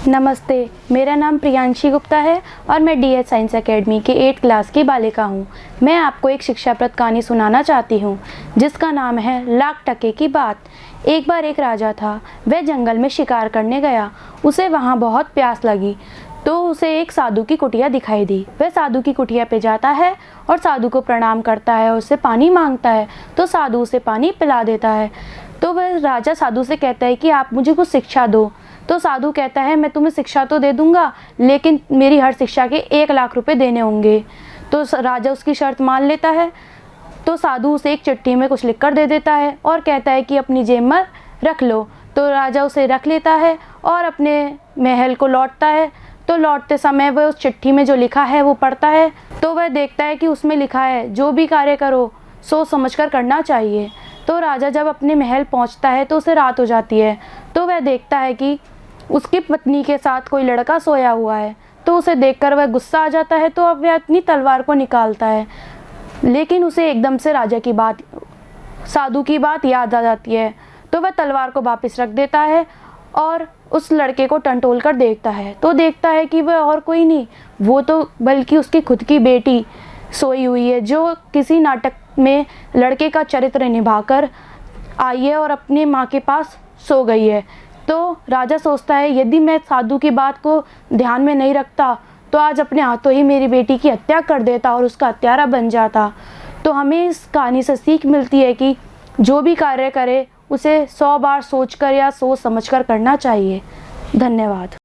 नमस्ते, मेरा नाम प्रियांशी गुप्ता है और मैं डीएच साइंस एकेडमी के 8 क्लास की बालिका हूँ। मैं आपको एक शिक्षाप्रद कहानी सुनाना चाहती हूँ जिसका नाम है लाख टके की बात। एक बार एक राजा था। वह जंगल में शिकार करने गया। उसे वहाँ बहुत प्यास लगी तो उसे एक साधु की कुटिया दिखाई दी। वह साधु की कुटिया पे जाता है और साधु को प्रणाम करता है और उससे पानी मांगता है तो साधु उसे पानी पिला देता है। तो वह राजा साधु से कहता है कि आप मुझे कुछ शिक्षा दो। तो साधु कहता है मैं तुम्हें शिक्षा तो दे दूंगा लेकिन मेरी हर शिक्षा के 1 लाख रुपए देने होंगे। तो राजा उसकी शर्त मान लेता है। तो साधु उसे एक चिट्ठी में कुछ लिखकर दे देता है और कहता है कि अपनी जेब में रख लो। तो राजा उसे रख लेता है और अपने महल को लौटता है। तो लौटते समय वह उस चिट्ठी में जो लिखा है वो पढ़ता है तो वह देखता है कि उसमें लिखा है जो भी कार्य करो सोच समझकर करना चाहिए। तो राजा जब अपने महल पहुंचता है तो उसे रात हो जाती है। तो वह देखता है कि उसकी पत्नी के साथ कोई लड़का सोया हुआ है। तो उसे देखकर वह गुस्सा आ जाता है तो अब वह अपनी तलवार को निकालता है। लेकिन उसे एकदम से साधु की बात याद आ जाती है। तो वह तलवार को वापस रख देता है और उस लड़के को टंटोल कर देखता है तो देखता है कि वह और कोई नहीं, वो तो बल्कि उसकी खुद की बेटी सोई हुई है जो किसी नाटक में लड़के का चरित्र निभाकर आई है और अपनी माँ के पास सो गई है। तो राजा सोचता है यदि मैं साधु की बात को ध्यान में नहीं रखता तो आज अपने हाथों ही मेरी बेटी की हत्या कर देता और उसका हत्यारा बन जाता। तो हमें इस कहानी से सीख मिलती है कि जो भी कार्य करे उसे 100 बार सोचकर या सोच समझकर करना चाहिए। धन्यवाद।